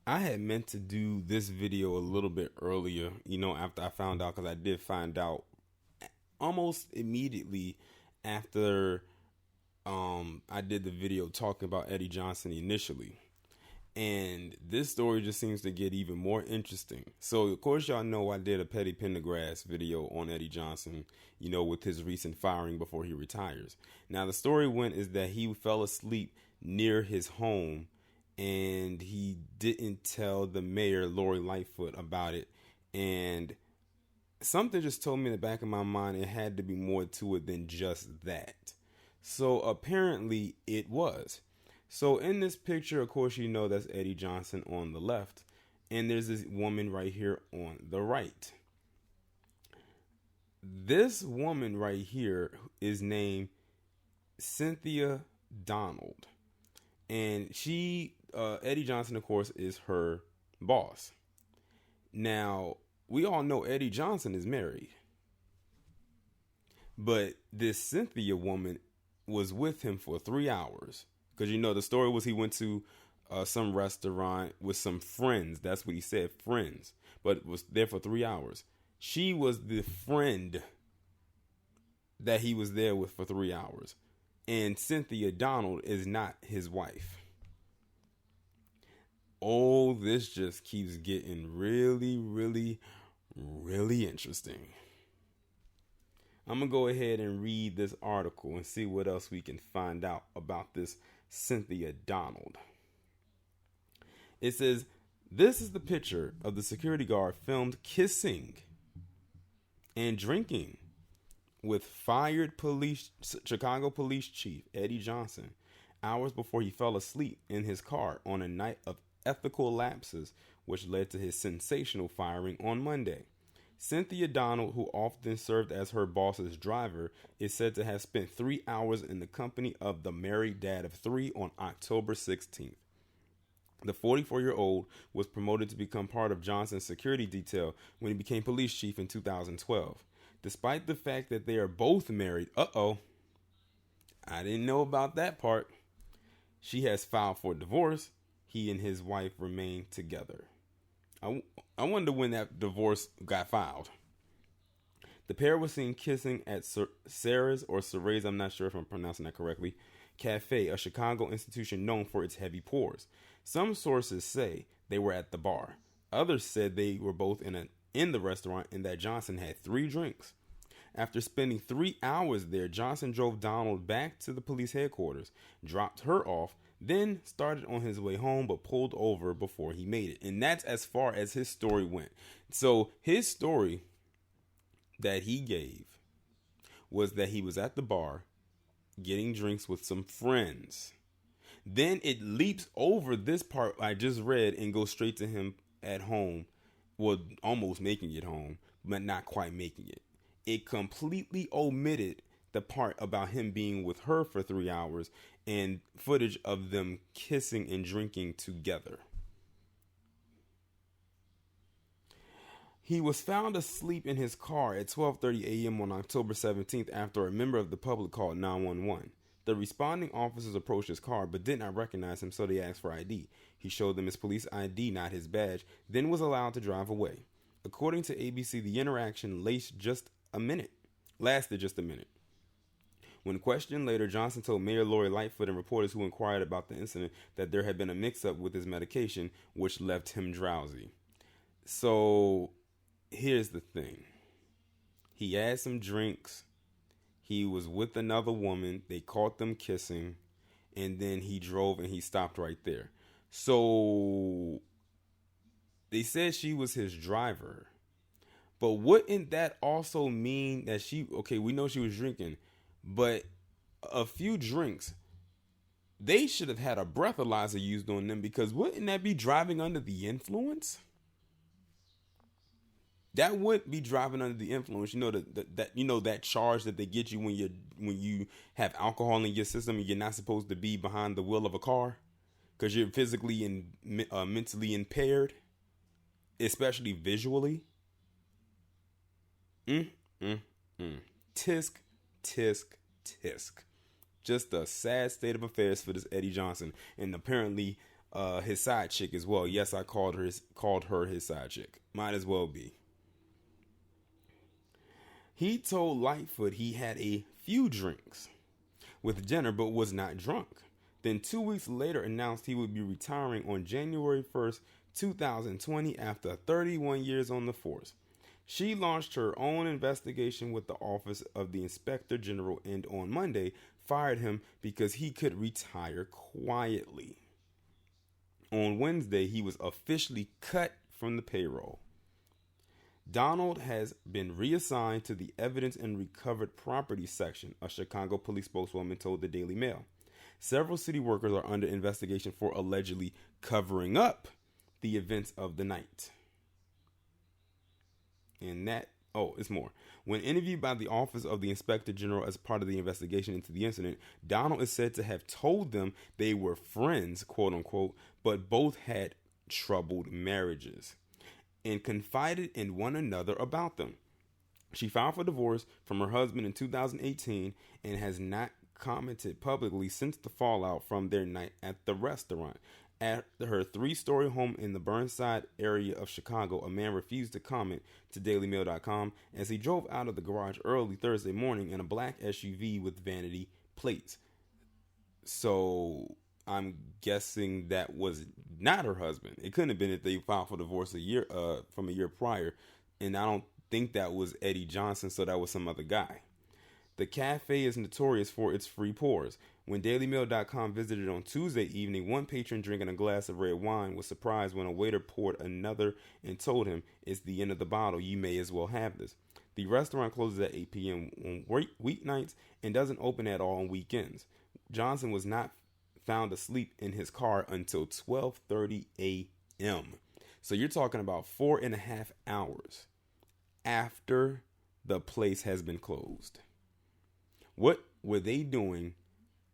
I had meant to do this video a little bit earlier, after I found out, because I did find out almost immediately after I did the video talking about Eddie Johnson initially. And this story just seems to get even more interesting. So, of course, y'all know I did a Petty Pendergrass video on Eddie Johnson, with his recent firing before he retires. Now, the story went is that he fell asleep near his home and he didn't tell the mayor, Lori Lightfoot, about it. And something just told me in the back of my mind it had to be more to it than just that. So apparently it was. So in this picture, of course, that's Eddie Johnson on the left. And there's this woman right here on the right. This woman right here is named Cynthia Donald. And Eddie Johnson, of course, is her boss. Now, we all know Eddie Johnson is married. But this Cynthia woman was with him for 3 hours. Because, the story was he went to some restaurant with some friends. That's what he said, friends. But was there for 3 hours. She was the friend that he was there with for 3 hours. And Cynthia Donald is not his wife. Oh, this just keeps getting really, really, really interesting. I'm going to go ahead and read this article and see what else we can find out about this Cynthia Donald. It says, this is the picture of the security guard filmed kissing and drinking with fired Chicago police chief Eddie Johnson hours before he fell asleep in his car on a night of ethical lapses, which led to his sensational firing on Monday. Cynthia Donald, who often served as her boss's driver, is said to have spent 3 hours in the company of the married dad of 3 on October 16th. The 44-year-old was promoted to become part of Johnson's security detail when he became police chief in 2012. Despite the fact that they are both married, I didn't know about that part. She has filed for divorce. He and his wife remain together. I wonder when that divorce got filed. The pair was seen kissing at Sarah's or Saray's, I'm not sure if I'm pronouncing that correctly, Cafe, a Chicago institution known for its heavy pours. Some sources say they were at the bar. Others said they were both in the restaurant and that Johnson had 3 drinks. After spending 3 hours there, Johnson drove Donald back to the police headquarters, dropped her off, then started on his way home but pulled over before he made it. And that's as far as his story went. So his story that he gave was that he was at the bar getting drinks with some friends. Then it leaps over this part I just read and goes straight to him at home. Well, almost making it home, but not quite making it. It completely omitted the part about him being with her for 3 hours and footage of them kissing and drinking together. He was found asleep in his car at 12:30 a.m. on October 17th after a member of the public called 911. The responding officers approached his car but did not recognize him, so they asked for ID. He showed them his police ID, not his badge, then was allowed to drive away. According to ABC, the interaction lasted just a minute. When questioned later, Johnson told Mayor Lori Lightfoot and reporters who inquired about the incident that there had been a mix-up with his medication, which left him drowsy. So, here's the thing. He had some drinks. He was with another woman. They caught them kissing. And then he drove and he stopped right there. So, they said she was his driver. But wouldn't that also mean that we know she was drinking, but a few drinks, they should have had a breathalyzer used on them, because wouldn't that be driving under the influence? That would be driving under the influence. That charge that they get you when you have alcohol in your system and you're not supposed to be behind the wheel of a car because you're physically and mentally impaired, especially visually. Tisk, tisk, tisk. Just a sad state of affairs for this Eddie Johnson. And apparently his side chick as well. Yes, I called her his side chick. Might as well be. He told Lightfoot he had a few drinks with Jenner but was not drunk. Then 2 weeks later announced he would be retiring on January 1st, 2020 after 31 years on the force. She launched her own investigation with the Office of the Inspector General and on Monday fired him because he could retire quietly. On Wednesday, he was officially cut from the payroll. Donald has been reassigned to the Evidence and Recovered Property section, a Chicago police spokeswoman told the Daily Mail. Several city workers are under investigation for allegedly covering up the events of the night. And it's more. When interviewed by the Office of the Inspector General as part of the investigation into the incident, Donald is said to have told them they were friends, quote unquote, but both had troubled marriages and confided in one another about them. She filed for divorce from her husband in 2018 and has not commented publicly since the fallout from their night at the restaurant. At her 3-story home in the Burnside area of Chicago, a man refused to comment to DailyMail.com as he drove out of the garage early Thursday morning in a black SUV with vanity plates. So I'm guessing that was not her husband. It couldn't have been if they filed for divorce from a year prior, and I don't think that was Eddie Johnson, so that was some other guy. The cafe is notorious for its free pours. When DailyMail.com visited on Tuesday evening, one patron drinking a glass of red wine was surprised when a waiter poured another and told him, "It's the end of the bottle. You may as well have this." The restaurant closes at 8 p.m. on weeknights and doesn't open at all on weekends. Johnson was not found asleep in his car until 12:30 a.m. So you're talking about 4.5 hours after the place has been closed. What were they doing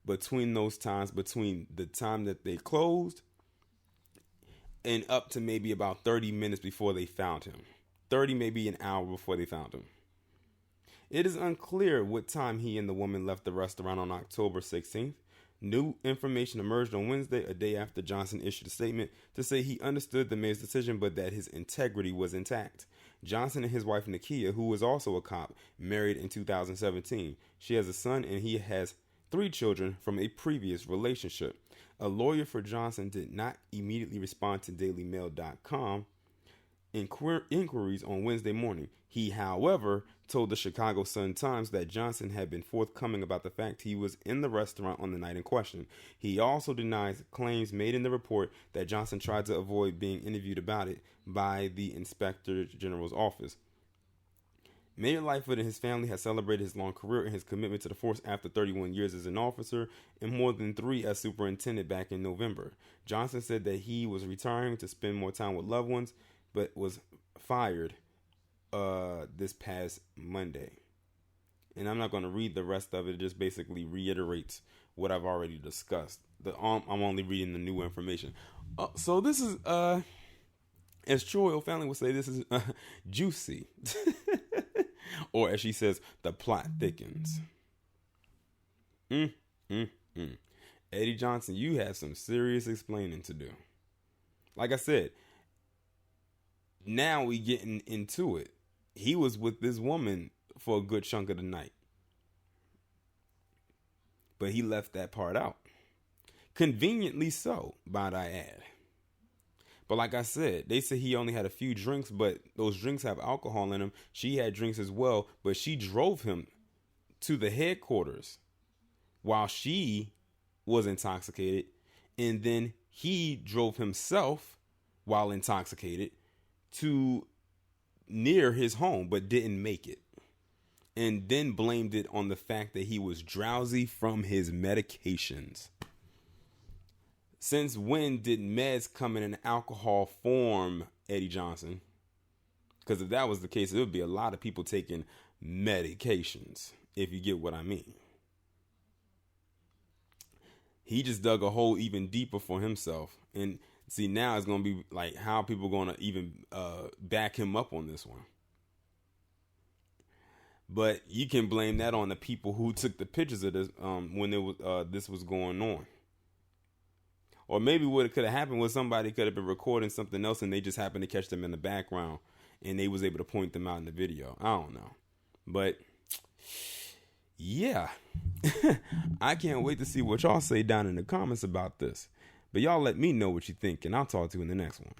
between those times, between the time that they closed and up to maybe about 30 minutes before they found him? 30, maybe an hour before they found him. It is unclear what time he and the woman left the restaurant on October 16th. New information emerged on Wednesday, a day after Johnson issued a statement to say he understood the mayor's decision, but that his integrity was intact. Johnson and his wife, Nakia, who was also a cop, married in 2017. She has a son and he has 3 children from a previous relationship. A lawyer for Johnson did not immediately respond to DailyMail.com inquiries on Wednesday morning. He, however, told the Chicago Sun-Times that Johnson had been forthcoming about the fact he was in the restaurant on the night in question. He also denies claims made in the report that Johnson tried to avoid being interviewed about it by the Inspector General's office. Mayor Lightfoot and his family have celebrated his long career and his commitment to the force after 31 years as an officer and more than 3 as superintendent back in November. Johnson said that he was retiring to spend more time with loved ones, but was fired this past Monday. And I'm not going to read the rest of it. It just basically reiterates what I've already discussed. I'm only reading the new information. So this is, as Troy O'Fallon would say, this is juicy. Or as she says, the plot thickens. Eddie Johnson, you have some serious explaining to do. Like I said, now we getting into it. He was with this woman for a good chunk of the night. But he left that part out. Conveniently so, might I add. But like I said, they said he only had a few drinks, but those drinks have alcohol in them. She had drinks as well, but she drove him to the headquarters while she was intoxicated. And then he drove himself while intoxicated to near his home, but didn't make it. And then blamed it on the fact that he was drowsy from his medications. Since when did meds come in an alcohol form, Eddie Johnson? Because if that was the case, there would be a lot of people taking medications, if you get what I mean. He just dug a hole even deeper for himself. And see, now it's going to be like, how are people going to even back him up on this one? But you can blame that on the people who took the pictures of this when this was going on. Or maybe what could have happened was somebody could have been recording something else and they just happened to catch them in the background and they was able to point them out in the video. I don't know. But yeah, I can't wait to see what y'all say down in the comments about this. But y'all let me know what you think, and I'll talk to you in the next one.